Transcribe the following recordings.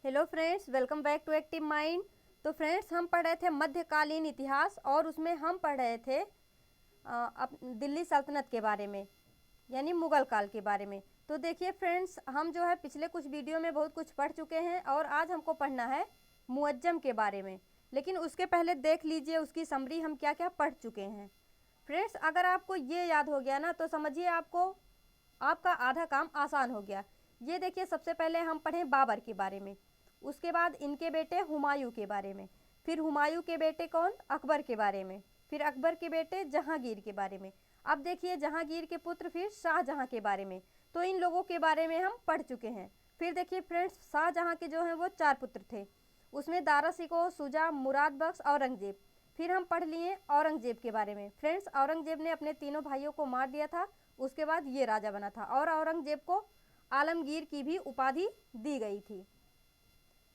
Hello friends, welcome back to active mind. तो friends, हम पढ़ रहे थे मध्यकालीन इतिहास और उसमें हम पढ़ रहे थे दिल्ली सल्तनत के बारे में, यानी मुग़ल काल के बारे में। तो देखिए फ्रेंड्स, हम जो है पिछले कुछ वीडियो में बहुत कुछ पढ़ चुके हैं और आज हमको पढ़ना है मुअज्जम के बारे में। लेकिन उसके पहले देख लीजिए उसकी समरी हम क्या क्या पढ़ चुके हैं। फ्रेंड्स, अगर आपको ये याद हो गया ना तो समझिए आपका आधा काम आसान हो गया। ये देखिए, सबसे पहले हम पढ़ें बाबर के बारे में, उसके बाद इनके बेटे हुमायूं के बारे में, फिर हुमायूं के बेटे कौन, अकबर के बारे में, फिर अकबर के बेटे जहांगीर के बारे में। अब देखिए जहांगीर के पुत्र फिर शाहजहां के बारे में। तो इन लोगों के बारे में हम पढ़ चुके हैं। फिर देखिए फ्रेंड्स, शाहजहां के जो हैं वो 4 पुत्र थे, उसमें दारा शिकोह, शुजा, मुराद बख्श, औरंगजेब। फिर हम पढ़ लिए औरंगजेब के बारे में। फ्रेंड्स, औरंगजेब ने अपने तीनों भाइयों को मार दिया था, उसके बाद ये राजा बना था और औरंगजेब को आलमगीर की भी उपाधि दी गई थी,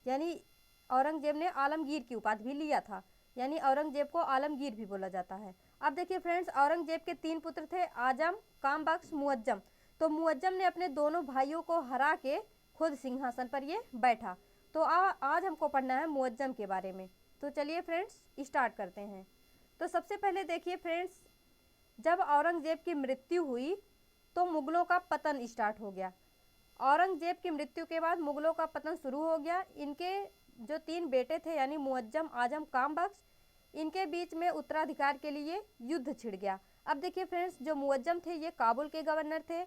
यानी औरंगजेब ने आलमगीर की उपाधि भी लिया था, यानी औरंगजेब को आलमगीर भी बोला जाता है। अब देखिए फ्रेंड्स, औरंगजेब के 3 पुत्र थे, आजम, कामबख्श, मुअज्जम। तो मुअज्जम ने अपने दोनों भाइयों को हरा के खुद सिंहासन पर ये बैठा। तो आज हमको पढ़ना है मुअज्जम के बारे में। तो चलिए फ्रेंड्स स्टार्ट करते हैं। तो सबसे पहले देखिए फ्रेंड्स, जब औरंगजेब की मृत्यु हुई तो मुगलों का पतन स्टार्ट हो गया। औरंगजेब की मृत्यु के बाद मुगलों का पतन शुरू हो गया। इनके जो 3 बेटे थे यानी मुअज्जम, आजम, कामबख्श, इनके बीच में उत्तराधिकार के लिए युद्ध छिड़ गया। अब देखिए फ्रेंड्स, जो मुअज्जम थे ये काबुल के गवर्नर थे,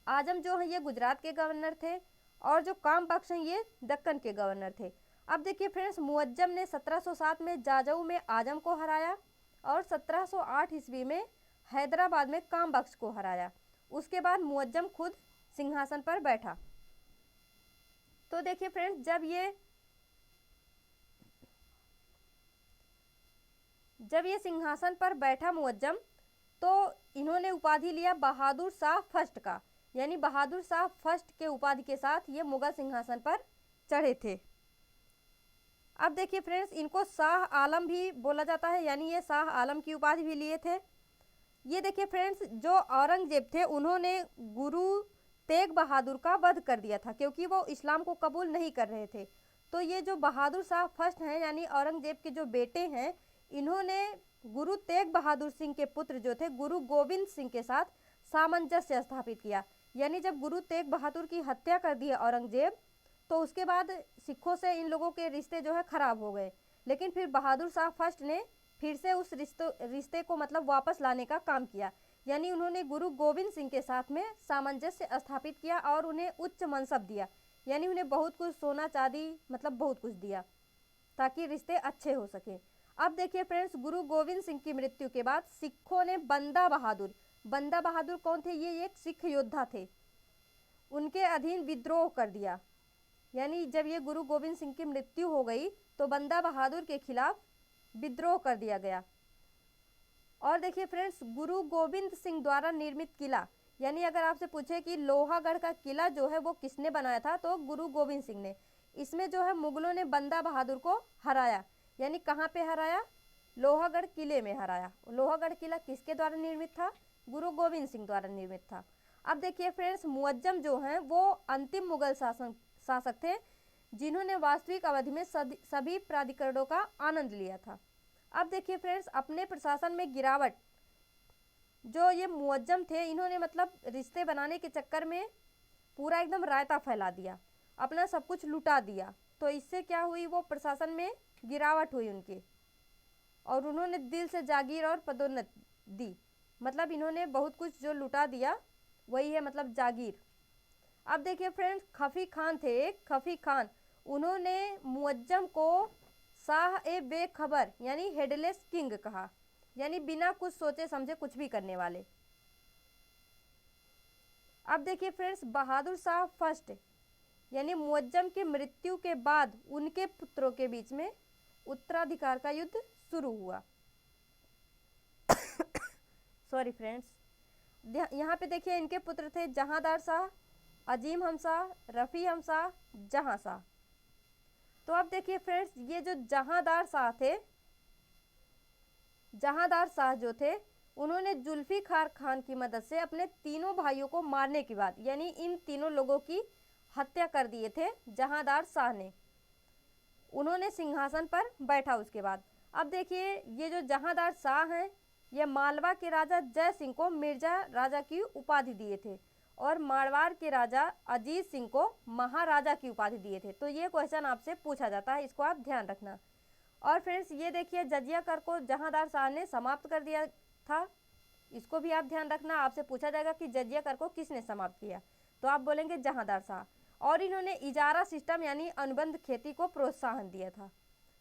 आजम जो है ये गुजरात के गवर्नर थे और जो कामबख्श हैं ये दक्कन के गवर्नर थे। अब देखिए फ्रेंड्स, मुअज्जम ने 1707 में जाजऊ में आजम को हराया और 1708 ईस्वी में हैदराबाद में कामबख्श को हराया। उसके बाद मुअज्जम खुद सिंहासन पर बैठा। तो देखिए फ्रेंड्स, जब ये सिंहासन पर बैठा मुअज्जम, तो इन्होंने उपाधि लिया बहादुर शाह फर्स्ट का, यानी बहादुर शाह फर्स्ट के उपाधि के साथ ये मुगल सिंहासन पर चढ़े थे। अब देखिए फ्रेंड्स, इनको शाह आलम भी बोला जाता है, यानी ये शाह आलम की उपाधि भी लिए थे। ये देखिए फ्रेंड्स, जो औरंगजेब थे उन्होंने गुरु तेग बहादुर का वध कर दिया था क्योंकि वो इस्लाम को कबूल नहीं कर रहे थे। तो ये जो बहादुर शाह फर्स्ट हैं यानी औरंगजेब के जो बेटे हैं, इन्होंने गुरु तेग बहादुर सिंह के पुत्र जो थे गुरु गोविंद सिंह के साथ सामंजस्य स्थापित किया। यानी जब गुरु तेग बहादुर की हत्या कर दी औरंगजेब, तो उसके बाद सिखों से इन लोगों के रिश्ते जो है खराब हो गए। लेकिन फिर बहादुर शाह फर्स्ट ने फिर से उस रिश्ते को मतलब वापस लाने का काम किया, यानी उन्होंने गुरु गोविंद सिंह के साथ में सामंजस्य स्थापित किया और उन्हें उच्च मनसब दिया, यानी उन्हें बहुत कुछ सोना चांदी मतलब बहुत कुछ दिया ताकि रिश्ते अच्छे हो सके। अब देखिए फ्रेंड्स, गुरु गोविंद सिंह की मृत्यु के बाद सिखों ने बंदा बहादुर कौन थे, ये एक सिख योद्धा थे, उनके अधीन विद्रोह कर दिया। यानी जब ये गुरु गोविंद सिंह की मृत्यु हो गई तो बंदा बहादुर के खिलाफ विद्रोह कर दिया गया। और देखिए फ्रेंड्स, गुरु गोविंद सिंह द्वारा निर्मित किला, यानी अगर आपसे पूछे कि लोहागढ़ का किला जो है वो किसने बनाया था, तो गुरु गोविंद सिंह ने। इसमें जो है मुगलों ने बंदा बहादुर को हराया, यानी कहाँ पे हराया, लोहागढ़ किले में हराया। लोहागढ़ किला किसके द्वारा निर्मित था, गुरु गोविंद सिंह द्वारा निर्मित था। अब देखिए फ्रेंड्स, मुअज्जम जो हैं वो अंतिम मुगल शासक थे जिन्होंने वास्तविक अवधि में सभी प्राधिकरणों का आनंद लिया था। अब देखिए फ्रेंड्स, अपने प्रशासन में गिरावट, जो ये मुअज्जम थे इन्होंने मतलब रिश्ते बनाने के चक्कर में पूरा एकदम रायता फैला दिया, अपना सब कुछ लुटा दिया। तो इससे क्या हुई, वो प्रशासन में गिरावट हुई उनकी और उन्होंने दिल से जागीर और पदोन्नति दी, मतलब इन्होंने बहुत कुछ जो लुटा दिया वही है मतलब जागीर। अब देखिए फ्रेंड्स, खफी खान थे एक, खफी खान, उन्होंने मुअज्जम को शाह ए बेखबर यानी हेडलेस किंग कहा, यानी बिना कुछ सोचे समझे कुछ भी करने वाले। अब देखिए फ्रेंड्स, बहादुर शाह फर्स्ट यानी मुअज्जम की मृत्यु के बाद उनके पुत्रों के बीच में उत्तराधिकार का युद्ध शुरू हुआ। सॉरी फ्रेंड्स, यहाँ पे देखिए इनके पुत्र थे जहांदार शाह, अजीम हमशाह, रफ़ी हमशाह, जहां शाह। तो अब देखिए फ्रेंड्स, ये जो जहांदार शाह जो थे उन्होंने जुल्फिकार खान की मदद से अपने तीनों भाइयों को मारने के बाद, यानी इन तीनों लोगों की हत्या कर दिए थे जहांदार शाह ने। उन्होंने सिंहासन पर बैठा उसके बाद। अब देखिए ये जो जहांदार शाह हैं, ये मालवा के राजा जय सिंह को मिर्जा राजा की उपाधि दिए थे और मारवाड़ के राजा अजीत सिंह को महाराजा की उपाधि दिए थे। तो ये क्वेश्चन आपसे पूछा जाता है, इसको आप ध्यान रखना। और फ्रेंड्स ये देखिए जजिया कर को जहांदार शाह ने समाप्त कर दिया था, इसको भी आप ध्यान रखना। आपसे पूछा जाएगा कि जजिया कर को किसने समाप्त किया, तो आप बोलेंगे जहांदार शाह। और इन्होंने इजारा सिस्टम यानी अनुबंध खेती को प्रोत्साहन दिया था।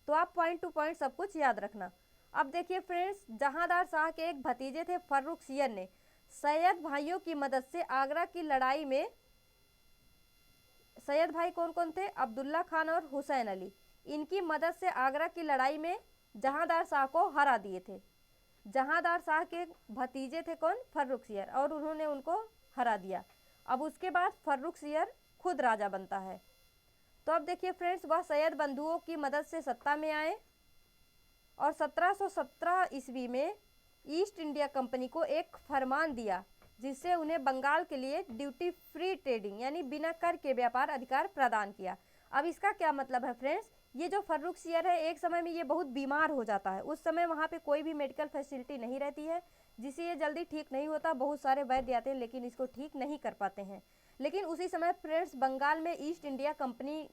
तो आप पॉइंट टू पॉइंट सब कुछ याद रखना। अब देखिए फ्रेंड्स, जहांदार शाह के एक भतीजे थे फर्रुखसियर ने सैयद भाइयों की मदद से आगरा की लड़ाई में, सैयद भाई कौन कौन थे, अब्दुल्ला खान और हुसैन अली, इनकी मदद से आगरा की लड़ाई में जहांदार शाह को हरा दिए थे। जहांदार शाह के भतीजे थे कौन, फर्रुखसियर, और उन्होंने उनको हरा दिया। अब उसके बाद फर्रुखसियर खुद राजा बनता है। तो अब देखिए फ्रेंड्स, वह सैयद बंधुओं की मदद से सत्ता में आए और 1717 ईस्वी में ईस्ट इंडिया कंपनी को एक फरमान दिया जिससे उन्हें बंगाल के लिए ड्यूटी फ्री ट्रेडिंग यानी बिना कर के व्यापार अधिकार प्रदान किया। अब इसका क्या मतलब है फ्रेंड्स, ये जो फर्रुखसियर है एक समय में ये बहुत बीमार हो जाता है। उस समय वहाँ पे कोई भी मेडिकल फैसिलिटी नहीं रहती है, जिससे ये जल्दी ठीक नहीं होता। बहुत सारे वैद्य आते हैं लेकिन इसको ठीक नहीं कर पाते हैं। लेकिन उसी समय फ्रेंड्स बंगाल में ईस्ट इंडिया कंपनी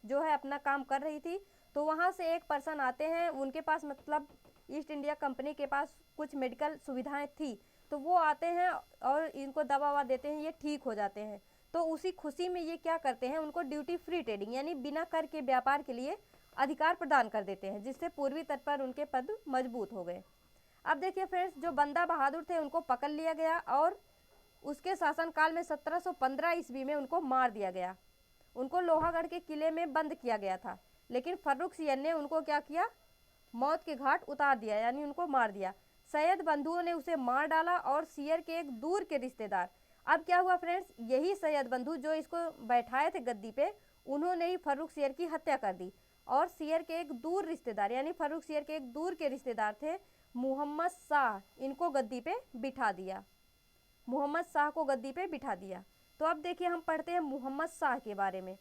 जो है अपना काम कर रही थी। तो वहाँ से एक पर्सन आते हैं, उनके पास मतलब ईस्ट इंडिया कंपनी के पास कुछ मेडिकल सुविधाएं थी, तो वो आते हैं और इनको दवा ववा देते हैं, ये ठीक हो जाते हैं। तो उसी खुशी में ये क्या करते हैं, उनको ड्यूटी फ्री ट्रेडिंग यानी बिना कर के व्यापार के लिए अधिकार प्रदान कर देते हैं, जिससे पूर्वी तट पर उनके पद मजबूत हो गए। अब देखिए फ्रेंड्स, जो बंदा बहादुर थे उनको पकड़ लिया गया और उसके शासनकाल में 1715 ईस्वी में उनको मार दिया गया। उनको लोहागढ़ के किले में बंद किया गया था, लेकिन फर्रुखसियर ने उनको क्या किया, मौत के घाट उतार दिया यानी उनको मार दिया। सैयद बंधुओं ने उसे मार डाला और सियर के एक दूर के रिश्तेदार, अब क्या हुआ फ्रेंड्स, यही सैयद बंधु जो इसको बैठाए थे गद्दी पे, उन्होंने ही फर्रुखसियर की हत्या कर दी। और सियर के एक दूर रिश्तेदार यानी फर्रुखसियर के एक दूर के रिश्तेदार थे मोहम्मद शाह, इनको गद्दी पे बिठा दिया, मोहम्मद शाह को गद्दी पे बिठा दिया। तो अब देखिए हम पढ़ते हैं मोहम्मद शाह के बारे में।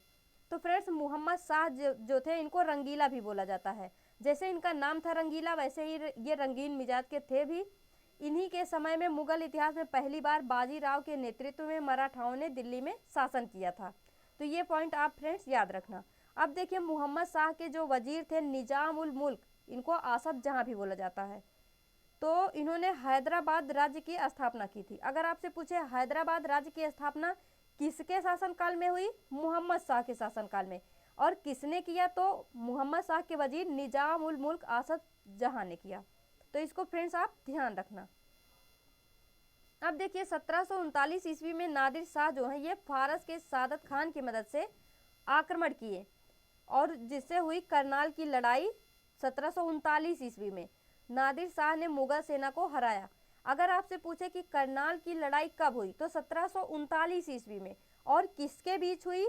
तो फ्रेंड्स मोहम्मद शाह जो थे इनको रंगीला भी बोला जाता है। जैसे इनका नाम था रंगीला, वैसे ही ये रंगीन मिजाज के थे भी। इन्हीं के समय में मुगल इतिहास में पहली बार बाजीराव के नेतृत्व में मराठाओं ने दिल्ली में शासन किया था। तो ये पॉइंट आप फ्रेंड्स याद रखना। अब देखिए मोहम्मद शाह के जो वजीर थे निजाम उल मुल्क, इनको आसफ जहाँ भी बोला जाता है, तो इन्होंने हैदराबाद राज्य की स्थापना की थी। अगर आपसे पूछे हैदराबाद राज्य की स्थापना किसके शासनकाल में हुई, मोहम्मद शाह के शासनकाल में। और किसने किया, तो मोहम्मद शाह के वजीर निजाम उल मुल्क आसफ जहाँ ने किया। तो इसको फ्रेंड्स आप ध्यान रखना। अब देखिए 1739 ईस्वी में नादिर शाह जो है ये फारस के सादत खान की मदद से आक्रमण किए और जिससे हुई करनाल की लड़ाई 1739 ईस्वी में। नादिर शाह ने मुगल सेना को हराया। अगर आपसे पूछे कि करनाल की लड़ाई कब हुई, तो 1739 ईस्वी में। और किसके बीच हुई,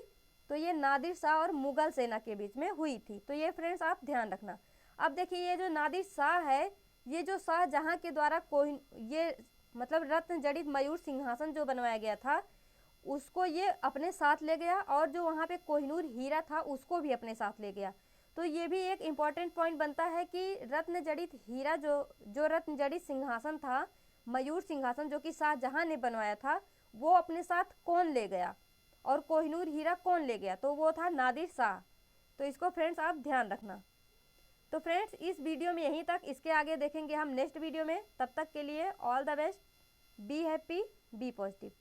तो ये नादिर शाह और मुगल सेना के बीच में हुई थी। तो ये फ्रेंड्स आप ध्यान रखना। अब देखिए ये जो नादिर शाह है, ये जो शाहजहां के द्वारा ये मतलब रत्न जड़ित मयूर सिंहासन जो बनवाया गया था उसको ये अपने साथ ले गया, और जो वहाँ पे कोहिनूर हीरा था उसको भी अपने साथ ले गया। तो ये भी एक इम्पॉर्टेंट पॉइंट बनता है कि रत्न जड़ित हीरा जो रत्न जड़ित सिंहासन था, मयूर सिंहासन जो कि शाहजहां ने बनवाया था, वो अपने साथ कौन ले गया और कोहिनूर हीरा कौन ले गया, तो वो था नादिर शाह। तो इसको फ्रेंड्स आप ध्यान रखना। तो फ्रेंड्स इस वीडियो में यहीं तक, इसके आगे देखेंगे हम नेक्स्ट वीडियो में। तब तक के लिए all the best, be happy, be positive.